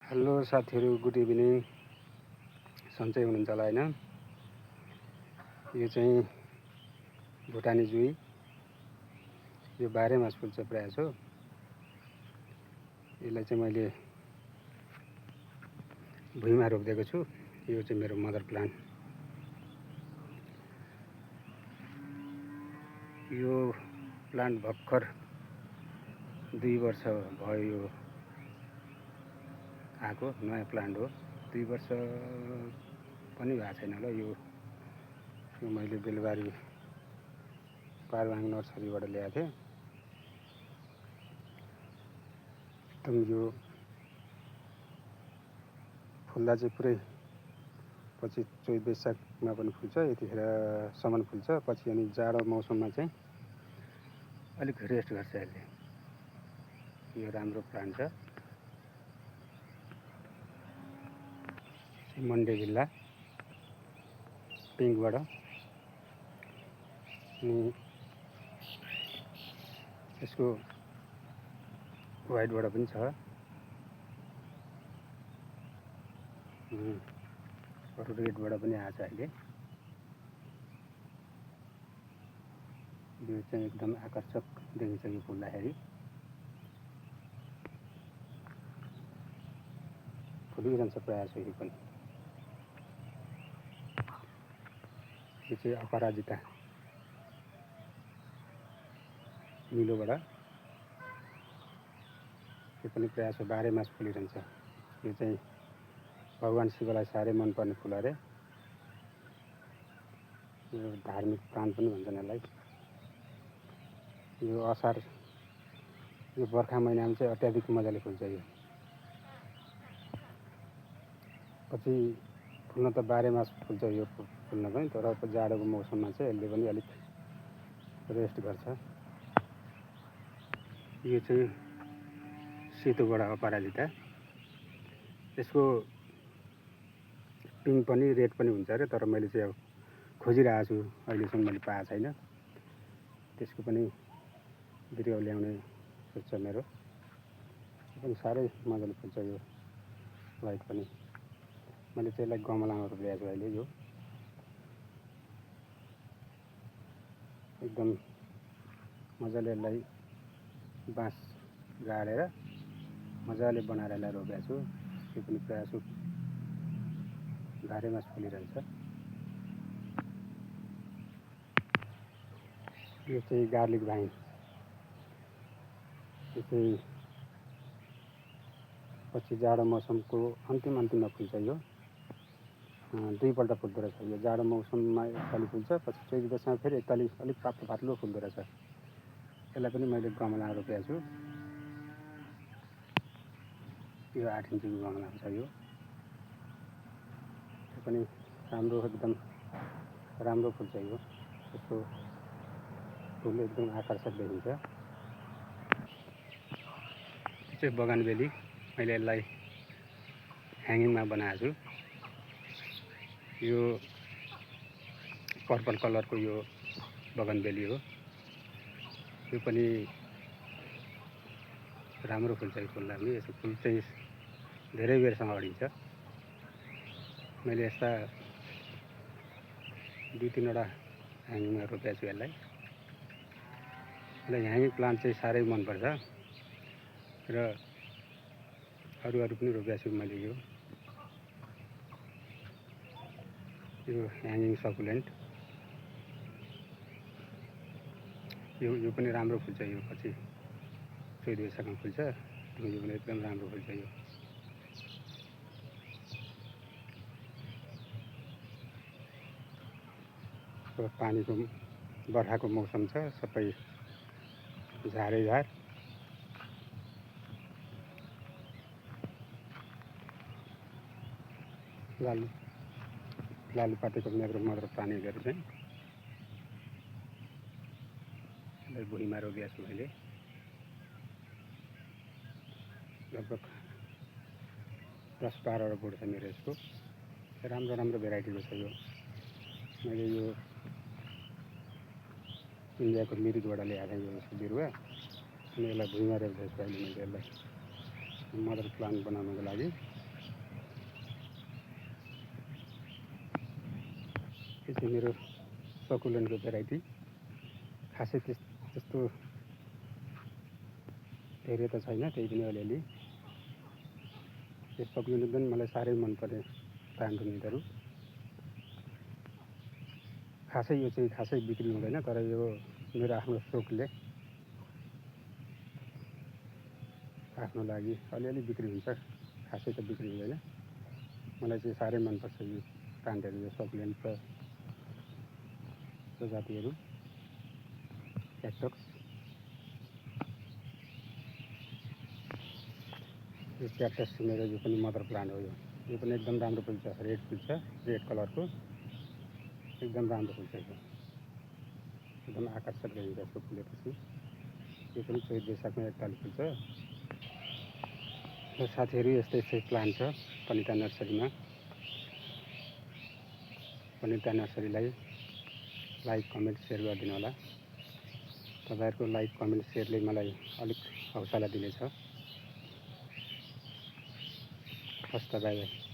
Hello साथीहरू, good evening. सन्चै हुनुहुन्छ होला होइन? यो चाहिँ भुटानी जुई, यो 12 मास फुल्छ प्रायः जसो। यसलाई चाहिँ मैले भुइँमा रोपिदिएको छु। यो चाहिँ मेरो मदर प्लान्ट। यो प्लान्ट भर्खर 2 वर्ष भयो यो आएको, नयाँ प्लान्ट हो। 2 वर्ष पनि भएको छैन होला। यो मैले बेलबारी पारवाङ नर्सरीबाट ल्याएको थिएँ। एकदम यो फुल्दा चाहिँ पुरै पछि चैत वैशाखमा पनि फुल्छ, यतिखेरसम्म फुल्छ। पछि अनि जाडो मौसममा चाहिँ अलिक रेस्ट गर्छ यसले। यो राम्रो प्लान्ट छ। मन्डेभिल्ला पिङ्कबाट, अनि यसको व्हाइटबाट पनि छ। अरू रेडबाट पनि आएको छ अहिले। यो चाहिँ एकदम आकर्षक देखिन्छ यो फुल्दाखेरि। फुलिरहन्छ प्रायः जसो यो पनि। यो चाहिँ अपराजिता निलोबाट, यो पनि प्रायः जसो 12 मास फुलिरहन्छ। यो चाहिँ भगवान् शिवलाई साह्रै मनपर्ने फुल अरे। यो धार्मिक प्राण पनि भन्छन् यसलाई। यो असार, यो बर्खा महिनामा चाहिँ अत्याधिक मजाले फुल्छ यो। पछि फुल्न त 12 मास फुल्छ यो फुल्न पनि, तर जाडोको मौसममा चाहिँ यसले पनि अलिक रेस्ट गर्छ। यो चाहिँ सेतोबाट अपराजिता। यसको पिङ्क पनि रेड पनि हुन्छ अरे, तर मैले चाहिँ अब खोजिरहेको छु, अहिलेसम्म मैले पाएको छैन। त्यसको पनि बिरुवा ल्याउने सोच छ मेरो। यो पनि साह्रै मजाले फुल्छ यो लाइट पनि। मैले चाहिँ यसलाई गमलामा रोपिदिएको छु अहिले। यो एकदम मजाले यसलाई बाँस गाडेर मजाले बनाएर यसलाई रोपेको छु। यो पनि प्रायः जसो 12 मास फुलिरहन्छ। यो चाहिँ गार्लिक भाइन। यो चाहिँ पछि जाडो मौसमको अन्तिममा फुल्छ। यो 2 पल्ट फुल्दो रहेछ। यो जाडो मौसममा एकताली फुल्छ, पछि चैत वैशाखमा फेरि एकताली अलिक पातलो फुल्दो रहेछ। यसलाई पनि मैले गमलामा रोपेको छु। यो 8 इन्चीको गमलामा छ। यो पनि राम्रो, एकदम राम्रो फुल्छ यो। यसको फुल एकदम आकर्षक देखिन्छ। त्यो चाहिँ बगानबेली। मैले यसलाई ह्याङ्गिङमा बनाएको छु। यो पर्पल कलरको यो बगानबेली हो। यो पनि राम्रो फुल्छ। यो फुल्दा पनि यसको फुल चाहिँ धेरै बेरसम्म अडिन्छ। मैले यस्ता 2-3वटा ह्याङ्गिङमा रोपेको छु यसलाई। मलाई ह्याङ्गिङ प्लान्ट चाहिँ साह्रै मनपर्छ र अरू पनि रोपेको छु मैले। यो ह्याङ्गिङ सकुलेन्ट, यो पनि राम्रो फुल्छ। यो पछि चैत वैशाखमा फुल्छ। यो पनि एकदम राम्रो फुल्छ। यो पानीको बर्खाको मौसम छ, सबै झारै झार। लालुपातेको मेरो मदर प्लान्टहरू चाहिँ यसलाई भुइँमा रोपेको छु मैले। लगभग 10-12वटा बोट छ मेरो यसको। राम्रो भेराइटीको छ यो। मैले यो इन्डियाको मिरिकबाट ल्याएको थिएँ यो यसको बिरुवा, अनि यसलाई भुइँमा रोपेको छु अहिले मैले यसलाई मदर प्लान्ट बनाउनको लागि। चाहिँ मेरो सकुलेन्टको भेराइटी खासै त्यस्तो धेरै त छैन, त्यही पनि अलिअलि। यो सकुलेन्ट पनि मलाई साह्रै मनपर्ने प्लान्ट हुनेहरू। खासै यो चाहिँ खासै बिक्री हुँदैन, तर यो मेरो आफ्नो सोखले आफ्नो लागि अलिअलि बिक्री हुन्छ, खासै त बिक्री हुँदैन। मलाई चाहिँ साह्रै मनपर्छ यो प्लान्टहरू, यो सकुलेन्ट प्रजातिहरू, क्याक्टस। यो क्याक्टस मेरो यो पनि मदर प्लान्ट हो। यो पनि एकदम राम्रो फुल्छ, रेड फुल्छ, रेड कलरको एकदम राम्रो फुल्छ। यो एकदम आकर्षक देखिन्छ यसको फुलेपछि। यो पनि चैत वैशाखमा एकताल फुल्छ। र साथीहरू यस्तै यस्तै प्लान्ट छ पनिता नर्सरीमा। पनिता नर्सरीलाई लाइक कमेन्ट सेयर गरिदिनु होला। तपाईँहरूको लाइक कमेन्ट सेयरले मलाई अलिक हौसला दिनेछ। हस् त, बाई बाई।